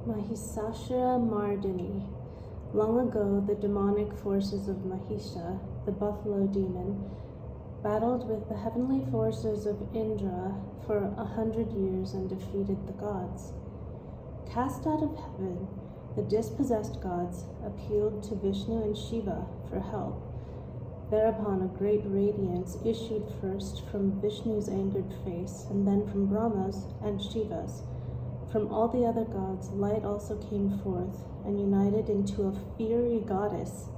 Mahisasuramardini. Long ago, the demonic forces of Mahisha, the buffalo demon, battled with the heavenly forces of Indra for 100 years and defeated the gods. Cast out of heaven, the dispossessed gods appealed to Vishnu and Siva for help. Thereupon a great radiance issued first from Vishnu's angered face, and then from Brahma's and Shiva's. From all the other gods, light also came forth and united into a fiery goddess,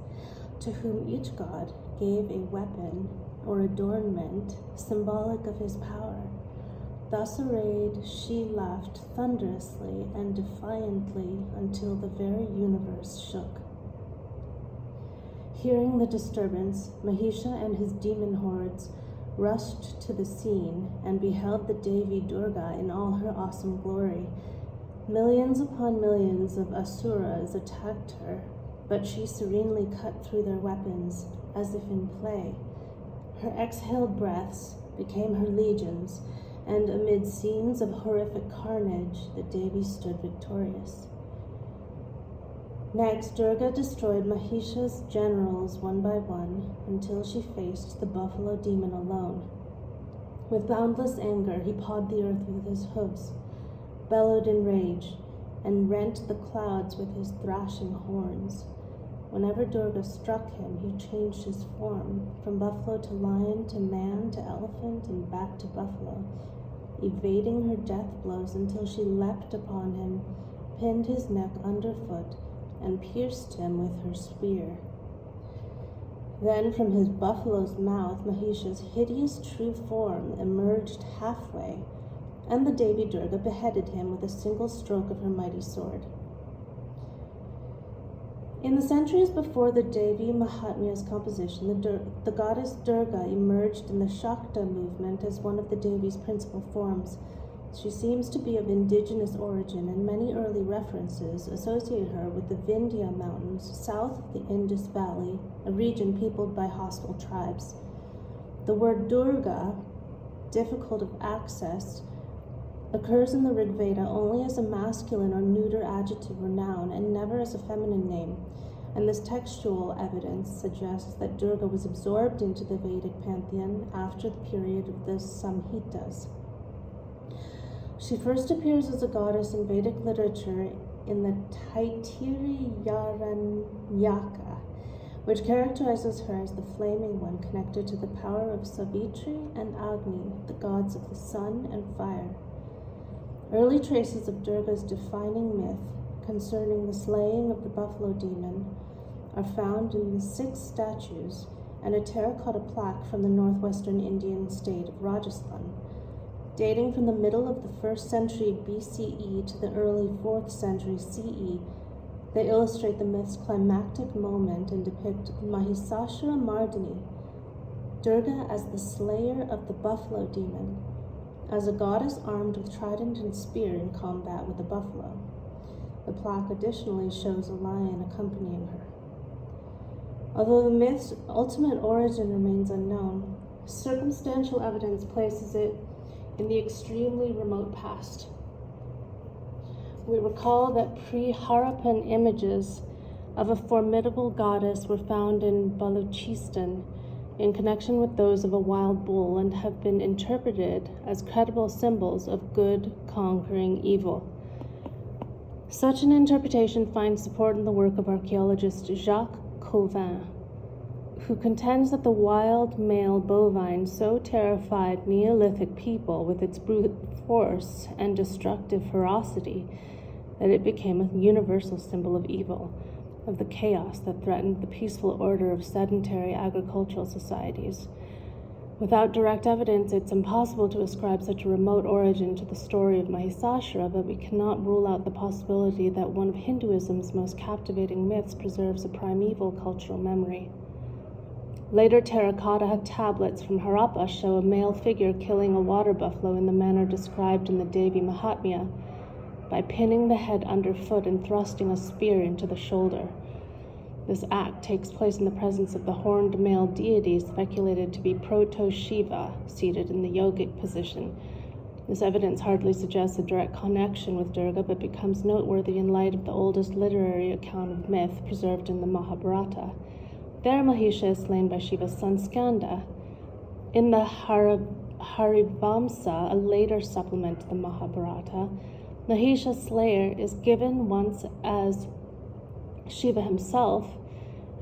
to whom each god gave a weapon or adornment symbolic of his power. Thus arrayed, she laughed thunderously and defiantly until the very universe shook. Hearing the disturbance, Mahisha and his demon hordes rushed to the scene and beheld the Devi Durga in all her awesome glory. Millions upon millions of asuras attacked her, but she serenely cut through their weapons as if in play. Her exhaled breaths became her legions, and amid scenes of horrific carnage, the Devi stood victorious. Next, Durga destroyed Mahisha's generals one by one until she faced the buffalo demon alone. With boundless anger, he pawed the earth with his hooves, bellowed in rage, and rent the clouds with his thrashing horns. Whenever Durga struck him, he changed his form, from buffalo to lion to man to elephant and back to buffalo, evading her death blows until she leapt upon him, pinned his neck underfoot, and pierced him with her spear. Then from his buffalo's mouth, Mahisha's hideous true form emerged halfway, and the Devi Durga beheaded him with a single stroke of her mighty sword. In the centuries before the Devimahatmya's composition, the goddess Durga emerged in the Shakta movement as one of the Devi's principal forms. She seems to be of indigenous origin, and many early references associate her with the Vindhya Mountains south of the Indus Valley, a region peopled by hostile tribes. The word Durga, difficult of access, occurs in the Rig Veda only as a masculine or neuter adjective or noun, and never as a feminine name, and this textual evidence suggests that Durga was absorbed into the Vedic pantheon after the period of the Samhitas. She first appears as a goddess in Vedic literature in the Taitiriyaranyaka, which characterizes her as the flaming one connected to the power of Savitri and Agni, the gods of the sun and fire. Early traces of Durga's defining myth concerning the slaying of the buffalo demon are found in the 6 statues and a terracotta plaque from the northwestern Indian state of Rajasthan. Dating from the middle of the 1st century BCE to the early 4th century CE, they illustrate the myth's climactic moment and depict Mahisasuramardini, Durga as the slayer of the buffalo demon, as a goddess armed with trident and spear in combat with a buffalo. The plaque additionally shows a lion accompanying her. Although the myth's ultimate origin remains unknown, circumstantial evidence places it in the extremely remote past. We recall that pre-Harappan images of a formidable goddess were found in Baluchistan in connection with those of a wild bull and have been interpreted as credible symbols of good conquering evil. Such an interpretation finds support in the work of archaeologist Jacques Cauvin, who contends that the wild male bovine so terrified Neolithic people with its brute force and destructive ferocity that it became a universal symbol of evil, of the chaos that threatened the peaceful order of sedentary agricultural societies. Without direct evidence, it's impossible to ascribe such a remote origin to the story of Mahisasura, but we cannot rule out the possibility that one of Hinduism's most captivating myths preserves a primeval cultural memory. Later terracotta tablets from Harappa show a male figure killing a water buffalo in the manner described in the Devimahatmya by pinning the head underfoot and thrusting a spear into the shoulder. This act takes place in the presence of the horned male deity speculated to be Proto-Shiva, seated in the yogic position. This evidence hardly suggests a direct connection with Durga, but becomes noteworthy in light of the oldest literary account of myth preserved in the Mahabharata. There, Mahisha is slain by Shiva's son Skanda. In the Harivamsa, a later supplement to the Mahabharata, Mahisha's slayer is given once as Shiva himself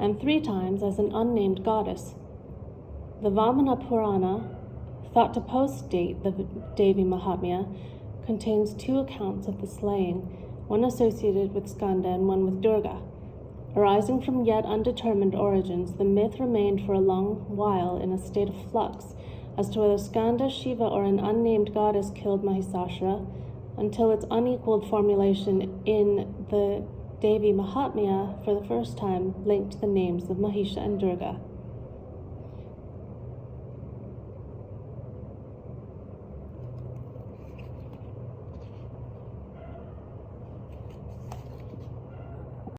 and 3 times as an unnamed goddess. The Vamana Purana, thought to post-date the Devimahatmya, contains 2 accounts of the slaying, one associated with Skanda and one with Durga. Arising from yet undetermined origins, the myth remained for a long while in a state of flux as to whether Skanda, Shiva, or an unnamed goddess killed Mahisasura, until its unequaled formulation in the Devimahatmya for the first time linked the names of Mahisha and Durga.